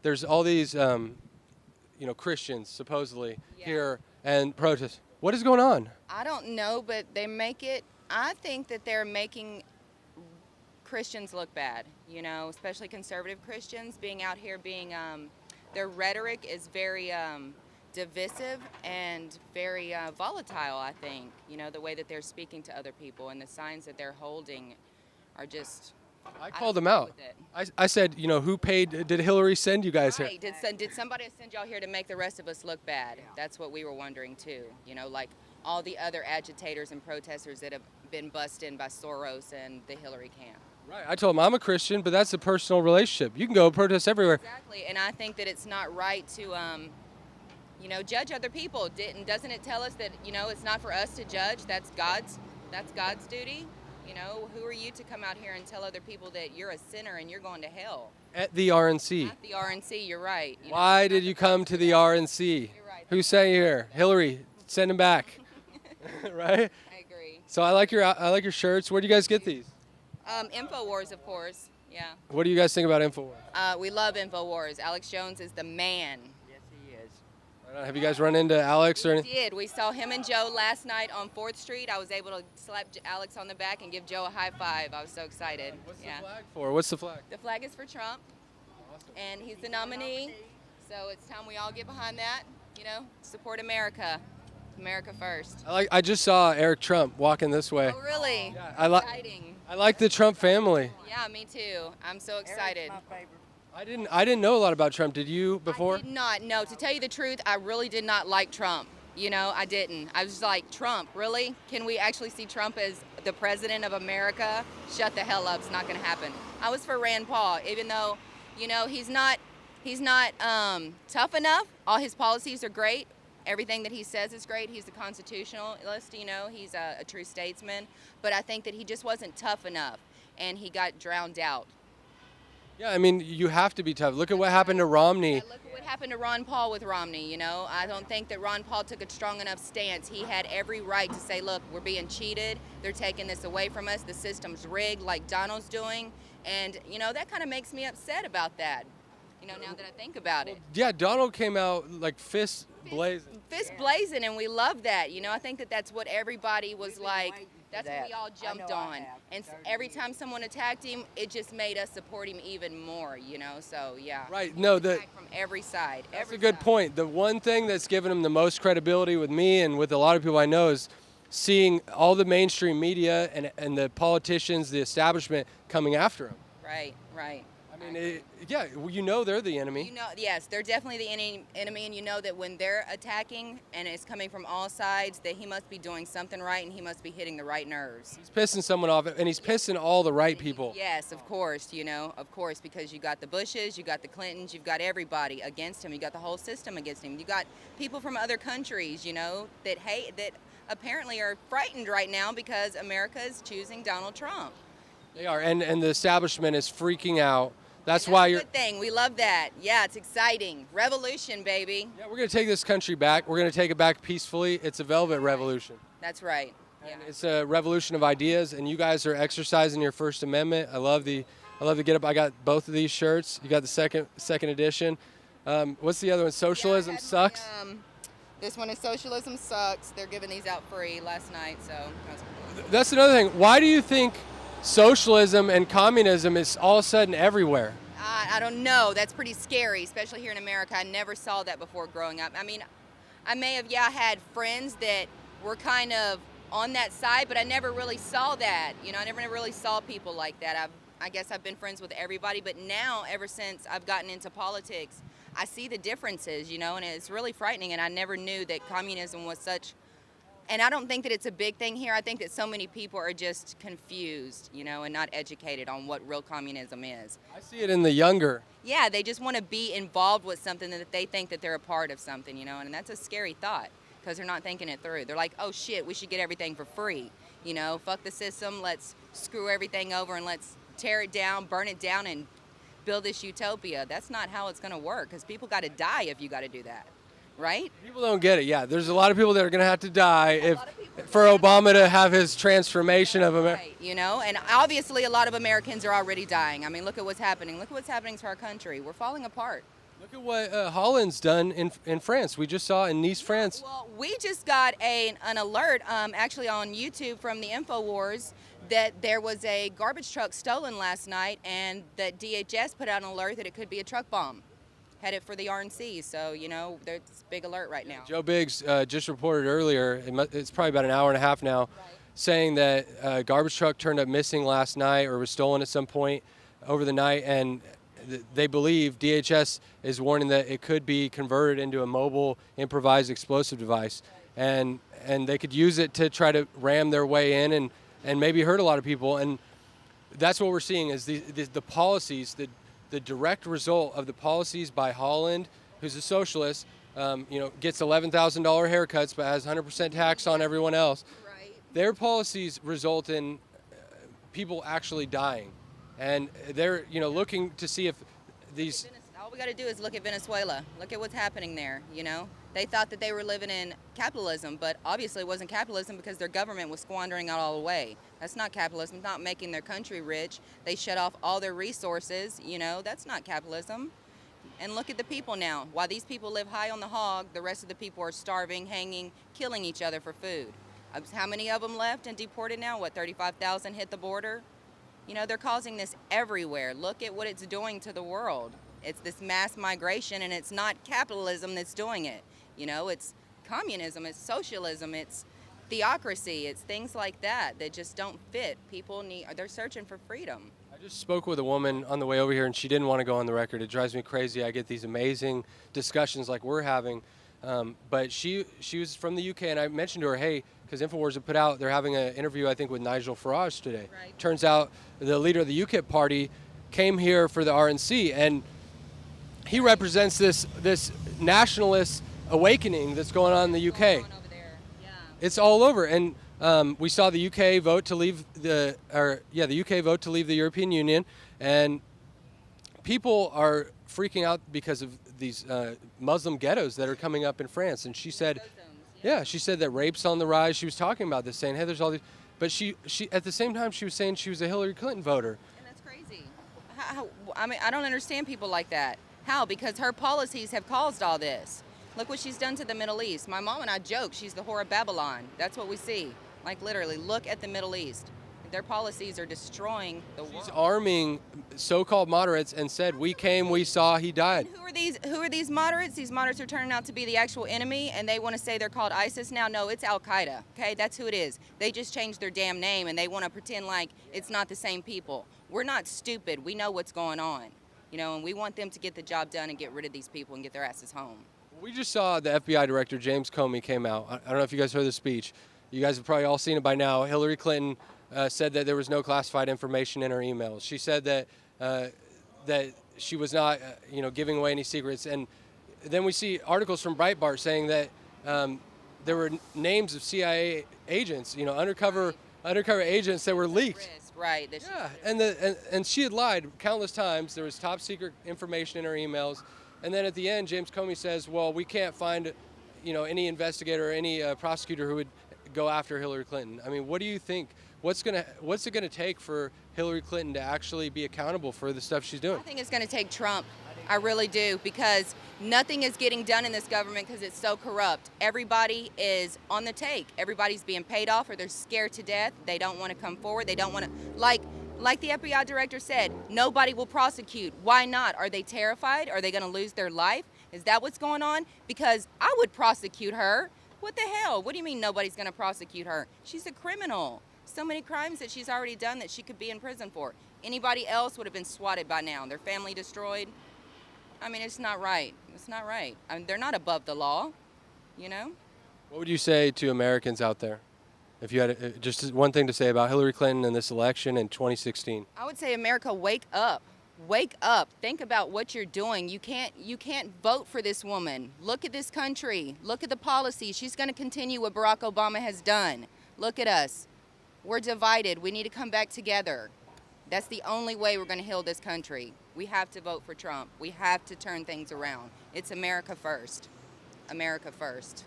there's all these, Christians supposedly here and protest. What is going on? I don't know, but I think that they're making Christians look bad, especially conservative Christians being out here their rhetoric is very divisive and very volatile, I think. The way that they're speaking to other people and the signs that they're holding are just... I called them out. I said, who paid, did Hillary send you guys here? Did somebody send y'all here to make the rest of us look bad? Yeah. That's what we were wondering too. Like all the other agitators and protesters that have been bussed in by Soros and the Hillary camp. Right. I told them I'm a Christian, but that's a personal relationship. You can go protest everywhere. Exactly. And I think that it's not right to, judge other people. Doesn't it tell us that, it's not for us to judge? That's God's duty. Who are you to come out here and tell other people that you're a sinner and you're going to hell? At the RNC. At the RNC, you're right. Why did you come to the RNC? You're right. Who sent you here? Hillary, send him back. Right? I agree. So I like your shirts. Where do you guys get these? InfoWars, of course. Yeah. What do you guys think about InfoWars? We love InfoWars. Alex Jones is the man. Yes, he is. Have you guys run into Alex or anything? We did. We saw him and Joe last night on 4th Street. I was able to slap Alex on the back and give Joe a high five. I was so excited. What's the flag for? What's the flag? The flag is for Trump, and he's the nominee. So it's time we all get behind that. Support America. America first. I just saw Eric Trump walking this way. Oh, really? Yeah, Exciting. I like the Trump family. Yeah, me too. I'm so excited. Eric's my favorite. I didn't know a lot about Trump. Did you before? I did not. No, to tell you the truth, I really did not like Trump. I didn't. I was like, Trump, really? Can we actually see Trump as the president of America? Shut the hell up. It's not going to happen. I was for Rand Paul, even though, he's not tough enough. All his policies are great. Everything that he says is great. He's a constitutionalist, he's a true statesman. But I think that he just wasn't tough enough, and he got drowned out. Yeah, I mean, you have to be tough. Look at what happened to Romney. Yeah, look at what happened to Ron Paul with Romney, I don't think that Ron Paul took a strong enough stance. He had every right to say, look, we're being cheated. They're taking this away from us. The system's rigged like Donald's doing. And, that kind of makes me upset about that, now that I think about it. Yeah, Donald came out like fist blazing. Fist blazing, and we love that. I think that that's what everybody was like. That's what we all jumped on. And every time someone attacked him, it just made us support him even more, So, yeah. Right. No, from every side. That's a good point. The one thing that's given him the most credibility with me and with a lot of people I know is seeing all the mainstream media and the politicians, the establishment coming after him. Right. I mean, they're the enemy. Yes, they're definitely the enemy, and that when they're attacking and it's coming from all sides, that he must be doing something right and he must be hitting the right nerves. He's pissing someone off, and he's pissing all the right people. Yes, of course, because you got the Bushes, you got the Clintons, you've got everybody against him. You got the whole system against him. You got people from other countries, that apparently are frightened right now because America is choosing Donald Trump. They are, and the establishment is freaking out. That's why a good thing. We love that. Yeah, it's exciting. Revolution, baby. Yeah, we're going to take this country back. We're going to take it back peacefully. It's a velvet revolution. That's right. Yeah. And it's a revolution of ideas, and you guys are exercising your First Amendment. I love the get up. I got both of these shirts. You got the second edition. What's the other one? Socialism sucks. This one is Socialism Sucks. They're giving these out free last night, so that's another thing. Why do you think socialism and communism is all of a sudden everywhere? I don't know. That's pretty scary, especially here in America. I never saw that before growing up. I mean, I may have, had friends that were kind of on that side, but I never really saw that. I never really saw people like that. I guess I've been friends with everybody, but now, ever since I've gotten into politics, I see the differences, and it's really frightening, and I never knew that communism was such... And I don't think that it's a big thing here. I think that so many people are just confused, and not educated on what real communism is. I see it in the younger. Yeah, they just want to be involved with something that they think that they're a part of something, and that's a scary thought because they're not thinking it through. They're like, oh shit, we should get everything for free. Fuck the system, let's screw everything over and let's tear it down, burn it down, and build this utopia. That's not how it's going to work because people got to die if you got to do that. Right? People don't get it. Yeah, there's a lot of people that are going to have to die for Obama to have his transformation of America. Right, and obviously a lot of Americans are already dying. I mean, look at what's happening. Look at what's happening to our country. We're falling apart. Look at what Holland's done in France. We just saw in Nice, France. Well, we just got an alert, actually on YouTube from the InfoWars, that there was a garbage truck stolen last night, and that DHS put out an alert that it could be a truck bomb headed for the RNC. So, there's a big alert right now. Joe Biggs just reported earlier, it's probably about an hour and a half now, saying that a garbage truck turned up missing last night or was stolen at some point over the night, and they believe DHS is warning that it could be converted into a mobile improvised explosive device, and they could use it to try to ram their way in and maybe hurt a lot of people. And that's what we're seeing is the policies, the direct result of the policies by Holland, who's a socialist, gets $11,000 haircuts but has 100% tax on everyone else. Right. Their policies result in people actually dying. And they're, looking to see if these... All we got to do is look at Venezuela. Look at what's happening there, They thought that they were living in capitalism, but obviously it wasn't capitalism because their government was squandering it all away. That's not capitalism. It's not making their country rich. They shut off all their resources, That's not capitalism. And look at the people now. While these people live high on the hog, the rest of the people are starving, hanging, killing each other for food. How many of them left and deported now? 35,000 hit the border? They're causing this everywhere. Look at what it's doing to the world. It's this mass migration, and it's not capitalism that's doing it. It's communism, it's socialism, it's theocracy, it's things like that just don't fit. They're searching for freedom. I just spoke with a woman on the way over here, and she didn't want to go on the record. It drives me crazy. I get these amazing discussions like we're having. But she was from the UK, and I mentioned to her, hey, because InfoWars have put out, they're having an interview, I think, with Nigel Farage today. Right. Turns out the leader of the UKIP party came here for the RNC, and he represents this nationalist awakening that's going on in the UK. Going on over there. Yeah. It's all over, and we saw the UK vote to leave the UK vote to leave the European Union, and people are freaking out because of these Muslim ghettos that are coming up in France. And she said, she said that rape's on the rise. She was talking about this, saying, hey, there's all these, but she at the same time she was saying she was a Hillary Clinton voter. And that's crazy. I don't understand people like that. How? Because her policies have caused all this. Look what she's done to the Middle East. My mom and I joke she's the whore of Babylon. That's what we see. Like literally, look at the Middle East. Their policies are destroying the world. She's arming so-called moderates and said, we came, we saw, he died. And who are these moderates? These moderates are turning out to be the actual enemy, and they want to say they're called ISIS now. No, it's Al-Qaeda, okay? That's who it is. They just changed their damn name, and they want to pretend like it's not the same people. We're not stupid. We know what's going on, and we want them to get the job done and get rid of these people and get their asses home. We just saw the FBI director, James Comey, came out. I don't know if you guys heard the speech. You guys have probably all seen it by now. Hillary Clinton said that there was no classified information in her emails. She said that that she was not, giving away any secrets. And then we see articles from Breitbart saying that there were names of CIA agents, undercover agents that were leaked. Right. Yeah, and she had lied countless times. There was top secret information in her emails. And then at the end, James Comey says, well, we can't find, any investigator or any prosecutor who would go after Hillary Clinton. I mean, what do you think? What's it gonna take for Hillary Clinton to actually be accountable for the stuff she's doing? I think it's gonna take Trump. I really do, because nothing is getting done in this government because it's so corrupt. Everybody is on the take. Everybody's being paid off, or they're scared to death. They don't want to come forward. They don't want to, like the FBI director said, nobody will prosecute. Why not? Are they terrified? Are they going to lose their life? Is that what's going on? Because I would prosecute her. What the hell? What do you mean nobody's going to prosecute her? She's a criminal. So many crimes that she's already done that she could be in prison for. Anybody else would have been swatted by now. Their family destroyed. I mean, it's not right. It's not right. I mean, they're not above the law, What would you say to Americans out there? If you had just one thing to say about Hillary Clinton and this election in 2016. I would say, America, wake up. Wake up. Think about what you're doing. You can't vote for this woman. Look at this country. Look at the policy. She's going to continue what Barack Obama has done. Look at us. We're divided. We need to come back together. That's the only way we're going to heal this country. We have to vote for Trump. We have to turn things around. It's America first. America first.